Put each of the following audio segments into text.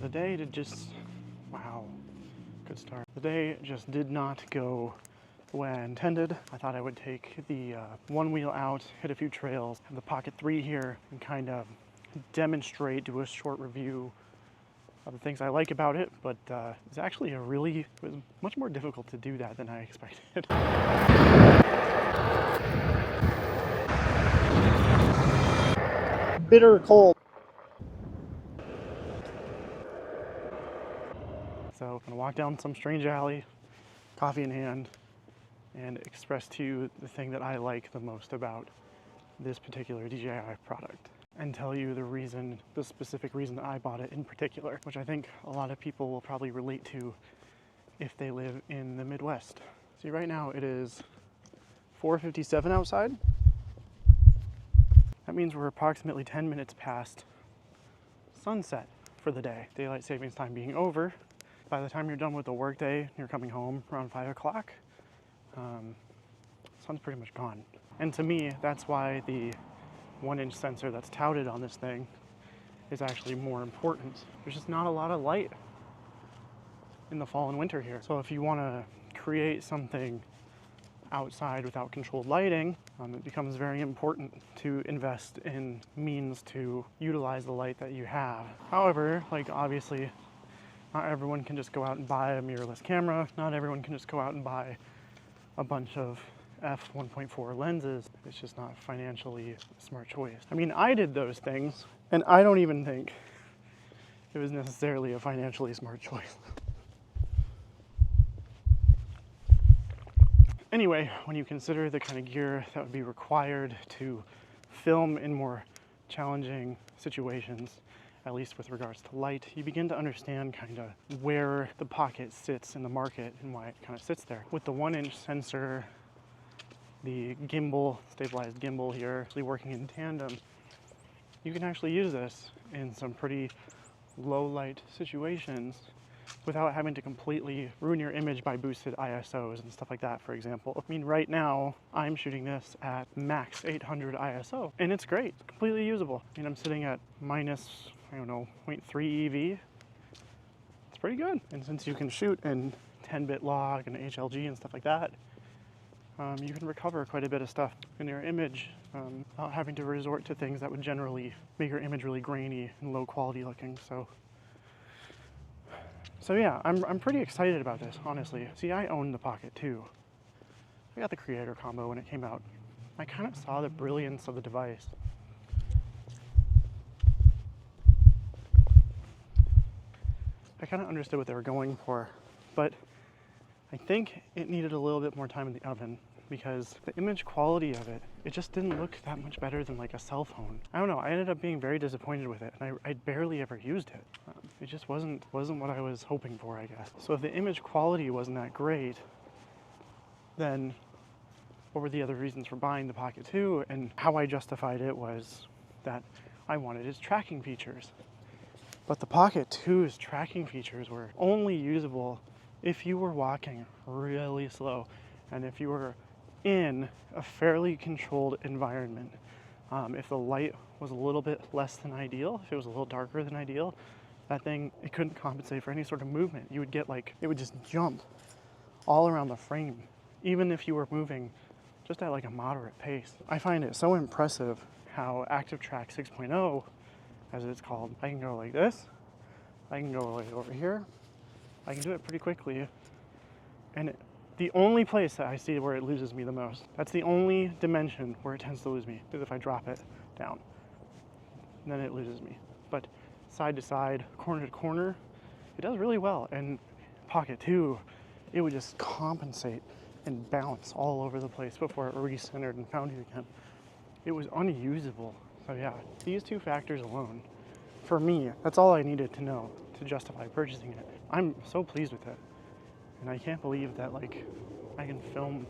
the day wow, good start. The day just did not go the way I intended. I thought I would take the one wheel out, hit a few trails, have the Pocket 3 here, and kind of demonstrate, do a short review of the things I like about it, but it's actually it was much more difficult to do that than I expected. Bitter cold. So I'm gonna walk down some strange alley, coffee in hand, and express to you the thing that I like the most about this particular DJI product, and tell you the specific reason I bought it in particular, which I think a lot of people will probably relate to if they live in the Midwest. See, right now it is 4:57 outside. That means we're approximately 10 minutes past sunset for the day. Daylight savings time being over. By the time you're done with the workday, you're coming home around 5 o'clock. Sun's pretty much gone. And to me, that's why the 1-inch sensor that's touted on this thing is actually more important. There's just not a lot of light in the fall and winter here. So if you want to create something outside without controlled lighting, it becomes very important to invest in means to utilize the light that you have. However, like obviously, not everyone can just go out and buy a mirrorless camera. Not everyone can just go out and buy a bunch of f1.4 lenses. It's just not financially a smart choice. I mean, I did those things, and I don't even think it was necessarily a financially smart choice. Anyway, when you consider the kind of gear that would be required to film in more challenging situations, at least with regards to light, you begin to understand kind of where the Pocket sits in the market and why it kind of sits there. With the 1-inch sensor, the gimbal, stabilized gimbal here, actually working in tandem, you can actually use this in some pretty low light situations without having to completely ruin your image by boosted ISOs and stuff like that, for example. I mean, right now, I'm shooting this at max 800 ISO, and it's great. It's completely usable. I mean, I'm sitting at minus, I don't know, 0.3 EV. It's pretty good. And since you can shoot in 10-bit log and HLG and stuff like that, you can recover quite a bit of stuff in your image without having to resort to things that would generally make your image really grainy and low quality looking. So yeah, I'm pretty excited about this, honestly. See, I own the Pocket too. I got the Creator combo when it came out. I kind of saw the brilliance of the device. I kind of understood what they were going for, but I think it needed a little bit more time in the oven, because the image quality of it, it just didn't look that much better than like a cell phone. I don't know, I ended up being very disappointed with it, and I barely ever used it. It just wasn't what I was hoping for, I guess. So if the image quality wasn't that great, then what were the other reasons for buying the Pocket 2? And how I justified it was that I wanted its tracking features. But the Pocket 2's tracking features were only usable if you were walking really slow and if you were in a fairly controlled environment. If the light was a little bit less than ideal, if it was a little darker than ideal, that thing, it couldn't compensate for any sort of movement. You would get like, it would just jump all around the frame, even if you were moving just at like a moderate pace. I find it so impressive how Active Track 6.0, as it's called, I can go like this, I can go like over here, I can do it pretty quickly, and the only place that I see where it loses me the most, that's the only dimension where it tends to lose me, is if I drop it down, and then it loses me. But side to side, corner to corner, it does really well. And Pocket 2, it would just compensate and bounce all over the place before it recentered and found you again. It was unusable. So yeah, these two factors alone, for me, that's all I needed to know to justify purchasing it. I'm so pleased with it. And I can't believe that like I can film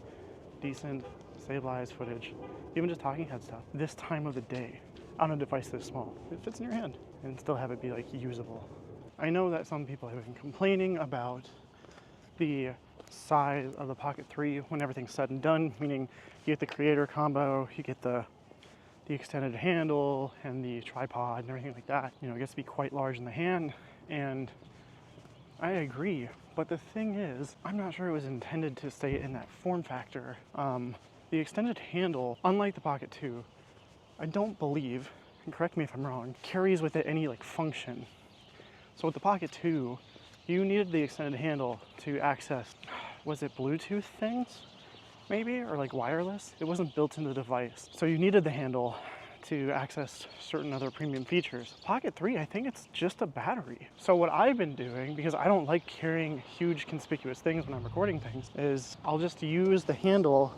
decent stabilized footage, even just talking head stuff, this time of the day on a device this small. It fits in your hand and still have it be like usable. I know that some people have been complaining about the size of the Pocket 3 when everything's said and done, meaning you get the Creator combo, you get the extended handle and the tripod and everything like that. You know, it gets to be quite large in the hand. And I agree, but the thing is, I'm not sure it was intended to stay in that form factor. The extended handle, unlike the Pocket 2, I don't believe, and correct me if I'm wrong, carries with it any like function. So with the Pocket 2, you needed the extended handle to access, was it Bluetooth things? Maybe, or like wireless? It wasn't built into the device. So you needed the handle to access certain other premium features. Pocket 3, I think it's just a battery. So what I've been doing, because I don't like carrying huge conspicuous things when I'm recording things, is I'll just use the handle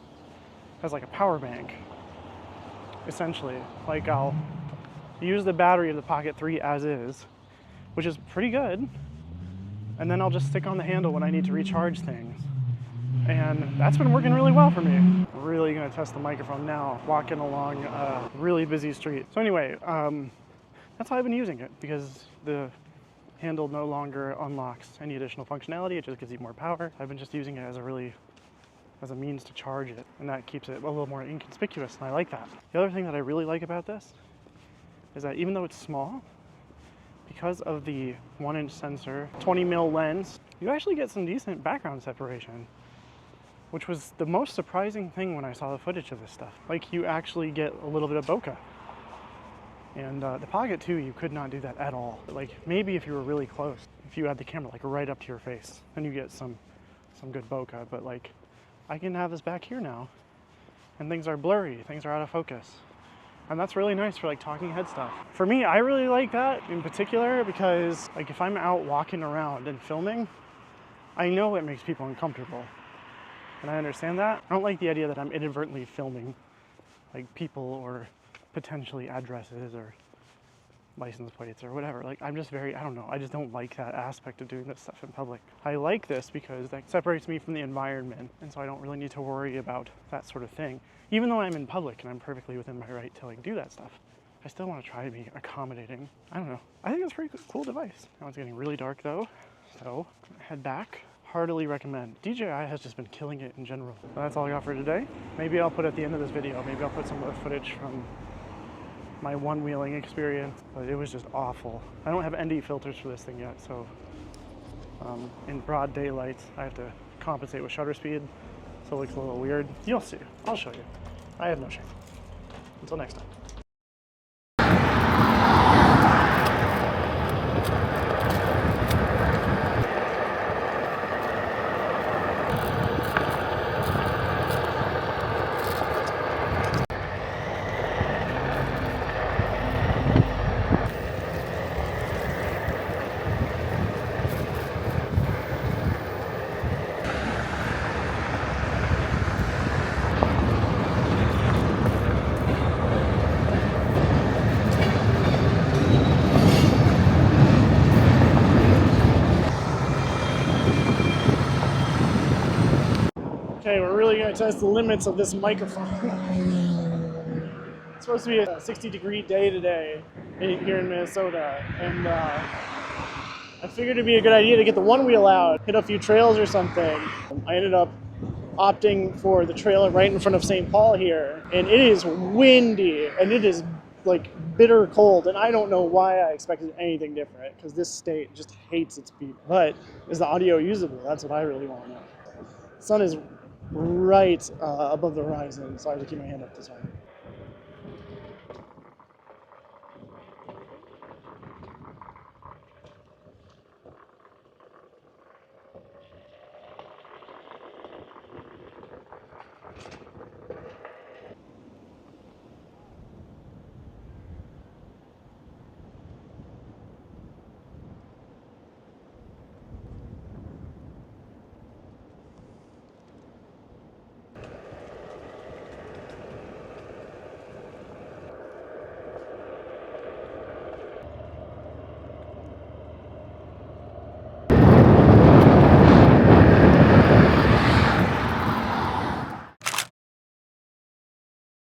as like a power bank, essentially. Like I'll use the battery of the Pocket 3 as is, which is pretty good, and then I'll just stick on the handle when I need to recharge things. And that's been working really well for me. I'm really gonna test the microphone now, walking along a really busy street. So anyway, that's how I've been using it, because the handle no longer unlocks any additional functionality, it just gives you more power. I've been just using it as a means to charge it, and that keeps it a little more inconspicuous, and I like that. The other thing that I really like about this is that even though it's small, because of the 1-inch sensor, 20mm lens, you actually get some decent background separation, which was the most surprising thing when I saw the footage of this stuff. Like, you actually get a little bit of bokeh. And the Pocket 2, you could not do that at all. Like, maybe if you were really close, if you had the camera like right up to your face, then you get some good bokeh. But like, I can have this back here now, and things are blurry, things are out of focus. And that's really nice for like talking head stuff. For me, I really like that in particular because like if I'm out walking around and filming, I know it makes people uncomfortable. And I understand that. I don't like the idea that I'm inadvertently filming like people or potentially addresses or license plates or whatever. Like, I'm just I don't know, I just don't like that aspect of doing this stuff in public. I like this because that separates me from the environment, and so I don't really need to worry about that sort of thing. Even though I'm in public and I'm perfectly within my right to like do that stuff, I still want to try to be accommodating. I don't know. I think it's a pretty cool device. Now it's getting really dark though, so head back. Heartily recommend. DJI has just been killing it in general. So that's all I got for today. Maybe I'll put at the end of this video, maybe I'll put some of the footage from my one-wheeling experience, but it was just awful. I don't have ND filters for this thing yet, so in broad daylight, I have to compensate with shutter speed, so it looks a little weird. You'll see. I'll show you. I have no shame. Until next time. Okay, we're really going to test the limits of this microphone. It's supposed to be a 60-degree day today here in Minnesota, and I figured it'd be a good idea to get the one wheel out, hit a few trails or something. I ended up opting for the trail right in front of St. Paul here, and it is windy, and it is like bitter cold, and I don't know why I expected anything different, because this state just hates its people. But is the audio usable? That's what I really want to know. The sun is right above the horizon, so I have to keep my hand up this way.